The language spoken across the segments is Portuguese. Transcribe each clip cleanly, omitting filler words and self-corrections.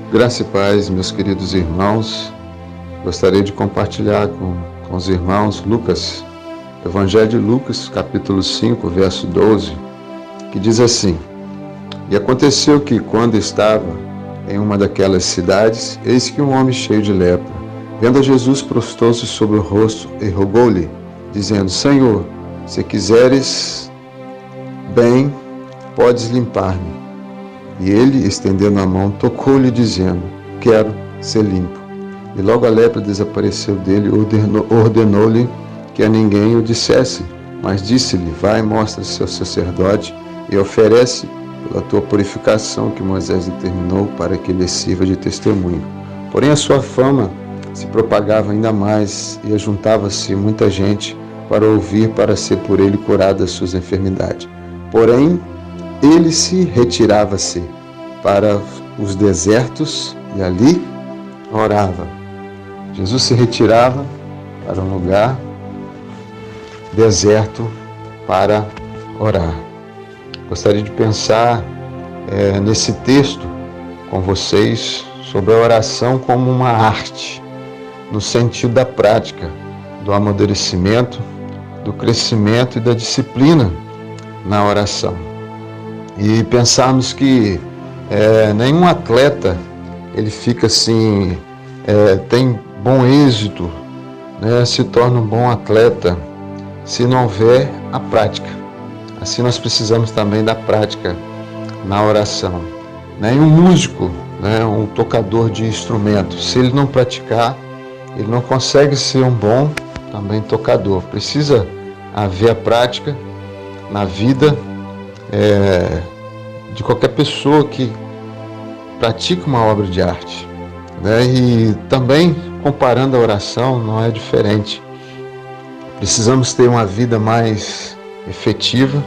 Graça e paz, meus queridos irmãos. Gostaria de compartilhar com os irmãos Lucas, Evangelho de Lucas, capítulo 5, verso 12, que diz assim: E aconteceu que, quando estava em uma daquelas cidades, eis que um homem cheio de lepra, vendo a Jesus, prostou-se sobre o rosto e rogou-lhe, dizendo: Senhor, se quiseres bem, podes limpar-me. E ele, estendendo a mão, tocou-lhe, dizendo: Quero ser limpo. E logo a lepra desapareceu dele, ordenou-lhe que a ninguém o dissesse, mas disse-lhe: Vai, mostra-se ao sacerdote e oferece pela tua purificação que Moisés determinou para que lhe sirva de testemunho. Porém a sua fama se propagava ainda mais e ajuntava-se muita gente para ouvir, para ser por ele curada das suas enfermidades. Porém ele se retirava-se para os desertos e ali orava. Jesus se retirava para um lugar deserto para orar. Gostaria de pensar nesse texto com vocês sobre a oração como uma arte, no sentido da prática, do amadurecimento, do crescimento e da disciplina na oração. E pensarmos que nenhum atleta ele fica assim, tem bom êxito, né, se torna um bom atleta se não houver a prática. Assim nós precisamos também da prática na oração. Nenhum músico, né, um tocador de instrumento, se ele não praticar, ele não consegue ser um bom também tocador. Precisa haver a prática na vida de qualquer pessoa que pratica uma obra de arte, né? E também, comparando a oração, não é diferente. Precisamos ter uma vida mais efetiva,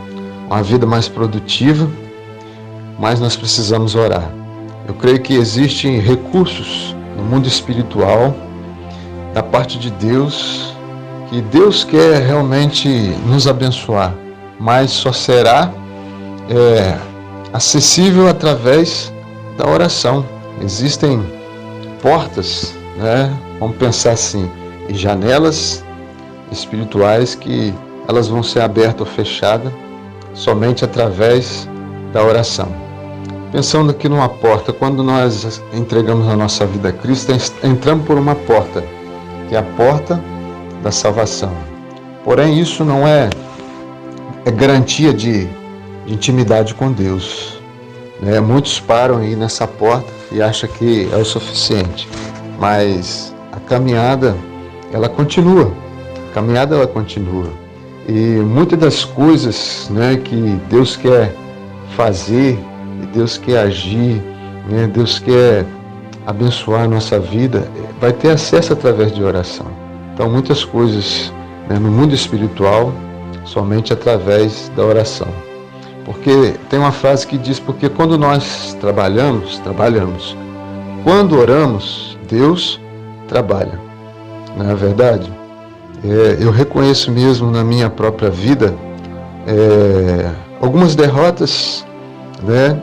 uma vida mais produtiva, mas nós precisamos orar. Eu creio que existem recursos no mundo espiritual, da parte de Deus, que Deus quer realmente nos abençoar, mas só será acessível através da oração. Existem portas, né? Vamos pensar assim, e janelas espirituais que elas vão ser abertas ou fechadas somente através da oração. Pensando aqui numa porta, quando nós entregamos a nossa vida a Cristo, entramos por uma porta, que é a porta da salvação. Porém, isso não é garantia de intimidade com Deus. Muitos param aí nessa porta e acham que é o suficiente, mas a caminhada ela continua. E muitas das coisas, né, que Deus quer fazer, Deus quer agir, né, Deus quer abençoar a nossa vida, vai ter acesso através de oração. Então muitas coisas, né, no mundo espiritual somente através da oração. Porque tem uma frase que diz: porque quando nós trabalhamos. Quando oramos, Deus trabalha. Não é verdade? Eu reconheço mesmo na minha própria vida algumas derrotas, né?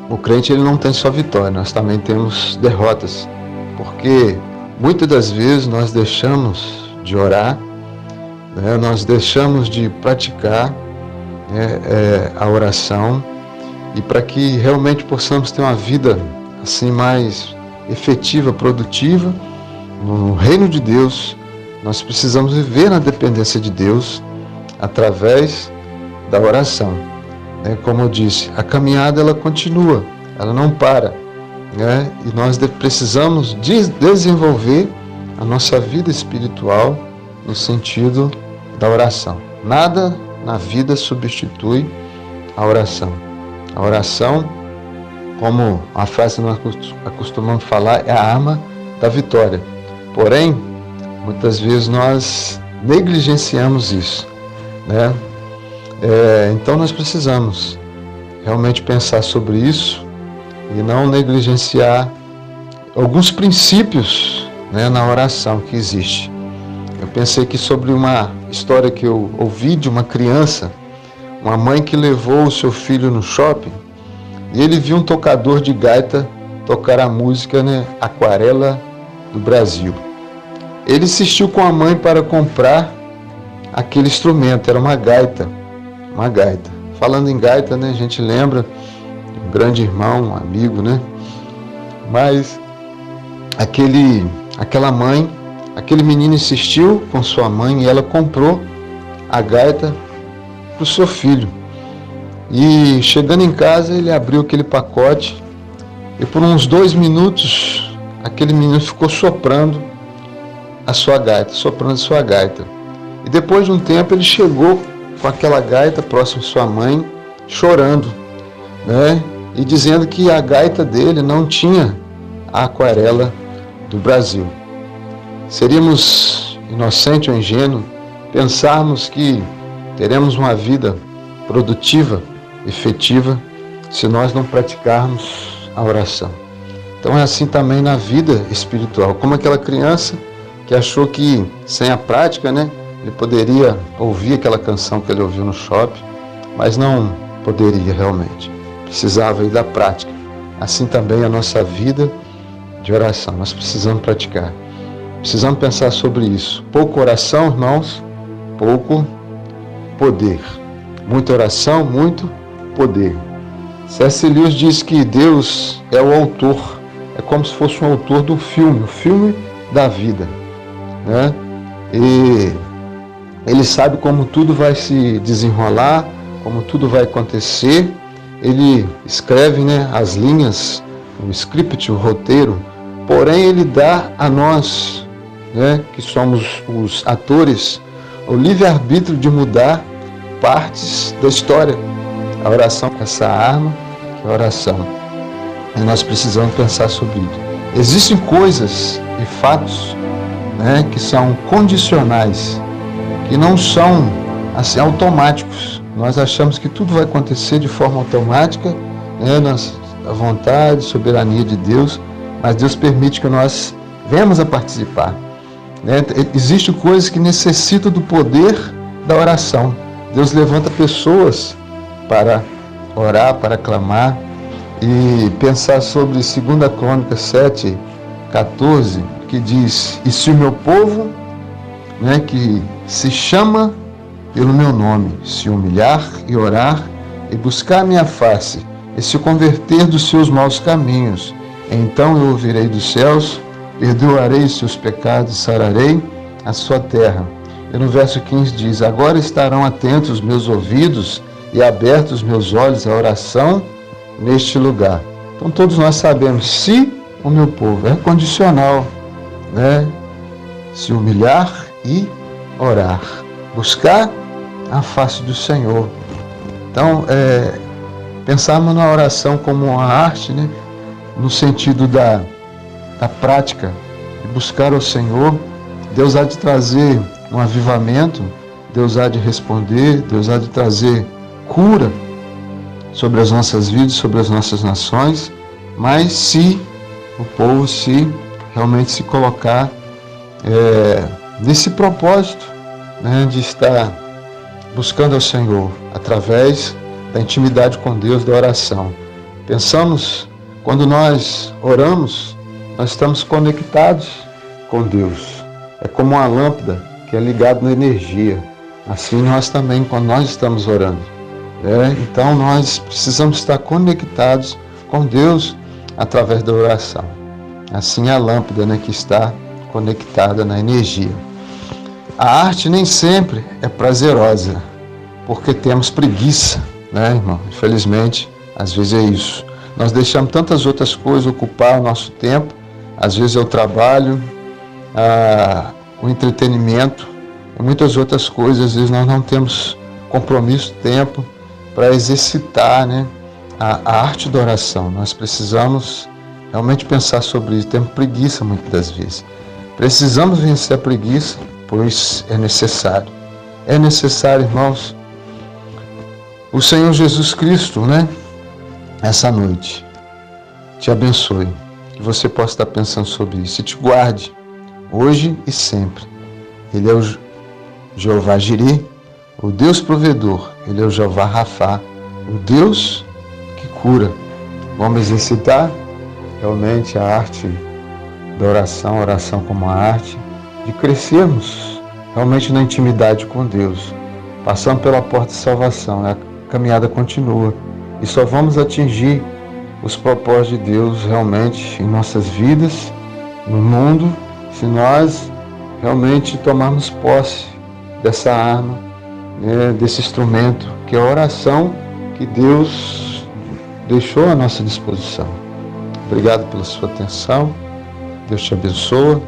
O crente ele não tem só vitória, nós também temos derrotas. Porque muitas das vezes nós deixamos de orar, né? Nós deixamos de praticar a oração, e para que realmente possamos ter uma vida assim mais efetiva, produtiva no reino de Deus, nós precisamos viver na dependência de Deus através da oração. Como eu disse, a caminhada ela continua, ela não para, né? E nós precisamos desenvolver a nossa vida espiritual no sentido da oração. Nada na vida substitui a oração. A oração, como a frase que nós acostumamos falar, é a arma da vitória. Porém, muitas vezes nós negligenciamos isso, né? Então nós precisamos realmente pensar sobre isso e não negligenciar alguns princípios, né, na oração que existe. Eu pensei aqui sobre uma história que eu ouvi de uma criança, uma mãe que levou o seu filho no shopping e ele viu um tocador de gaita tocar a música, né, Aquarela do Brasil. Ele insistiu com a mãe para comprar aquele instrumento, era uma gaita. Uma gaita. Falando em gaita, né, a gente lembra de um grande irmão, um amigo, né? Mas aquela mãe, aquele menino insistiu com sua mãe e ela comprou a gaita para o seu filho. E chegando em casa, ele abriu aquele pacote e por uns 2 minutos, aquele menino ficou soprando a sua gaita. E depois de um tempo, ele chegou com aquela gaita próximo à sua mãe, chorando, né? E dizendo que a gaita dele não tinha a aquarela do Brasil. Seríamos inocentes ou ingênuos pensarmos que teremos uma vida produtiva, efetiva, se nós não praticarmos a oração. Então é assim também na vida espiritual, como aquela criança que achou que sem a prática, né, ele poderia ouvir aquela canção que ele ouviu no shopping, mas não poderia realmente. Precisava ir da prática. Assim também a nossa vida de oração, nós precisamos praticar. Precisamos pensar sobre isso. Pouca oração, irmãos, pouco poder. Muita oração, muito poder. C.S. Lewis diz que Deus é o autor, é como se fosse um autor do filme, o filme da vida, né? E ele sabe como tudo vai se desenrolar, como tudo vai acontecer. Ele escreve, né, as linhas, o script, o roteiro, porém ele dá a nós, né, que somos os atores, o livre-arbítrio de mudar partes da história. A oração é essa arma, que é a oração. E nós precisamos pensar sobre isso. Existem coisas e fatos, né, que são condicionais, que não são assim automáticos. Nós achamos que tudo vai acontecer de forma automática, né, a vontade, soberania de Deus, mas Deus permite que nós venhamos a participar. Né? Existem coisas que necessitam do poder da oração. Deus levanta pessoas para orar, para clamar e pensar sobre 2 Crônicas 7:14, que diz: e se o meu povo, né, que se chama pelo meu nome, se humilhar e orar e buscar a minha face e se converter dos seus maus caminhos, então eu ouvirei dos céus, perdoarei os seus pecados e sararei a sua terra. E no verso 15 diz: agora estarão atentos os meus ouvidos e abertos os meus olhos à oração neste lugar. Então todos nós sabemos, se o meu povo é condicional, né? Se humilhar e orar, buscar a face do Senhor. Então, pensarmos na oração como uma arte, né? No sentido da prática, de buscar ao Senhor. Deus há de trazer um avivamento, Deus há de responder, Deus há de trazer cura sobre as nossas vidas, sobre as nossas nações, mas se o povo realmente se colocar nesse propósito, né, de estar buscando ao Senhor através da intimidade com Deus, da oração. Pensamos, quando nós oramos, nós estamos conectados com Deus. É como uma lâmpada que é ligada na energia. Assim nós também, quando nós estamos orando. Então nós precisamos estar conectados com Deus através da oração. Assim a lâmpada, né, que está conectada na energia. A arte nem sempre é prazerosa, porque temos preguiça, né, irmão? Infelizmente, às vezes é isso. Nós deixamos tantas outras coisas ocupar o nosso tempo, às vezes é o trabalho, o entretenimento, e muitas outras coisas. Às vezes nós não temos compromisso, tempo para exercitar, né, a arte da oração. Nós precisamos realmente pensar sobre isso. Temos preguiça muitas das vezes. Precisamos vencer a preguiça, pois é necessário. É necessário, irmãos. O Senhor Jesus Cristo, né, essa noite, te abençoe. Que você possa estar pensando sobre isso e te guarde, hoje e sempre. Ele é o Jeová Jireh, o Deus provedor. Ele é o Jeová Rafá, o Deus que cura. Vamos exercitar realmente a arte da oração, a oração como a arte, de crescermos realmente na intimidade com Deus, passando pela porta de salvação. A caminhada continua e só vamos atingir os propósitos de Deus realmente em nossas vidas, no mundo, se nós realmente tomarmos posse dessa arma, né, desse instrumento que é a oração que Deus deixou à nossa disposição. Obrigado pela sua atenção. Deus te abençoe.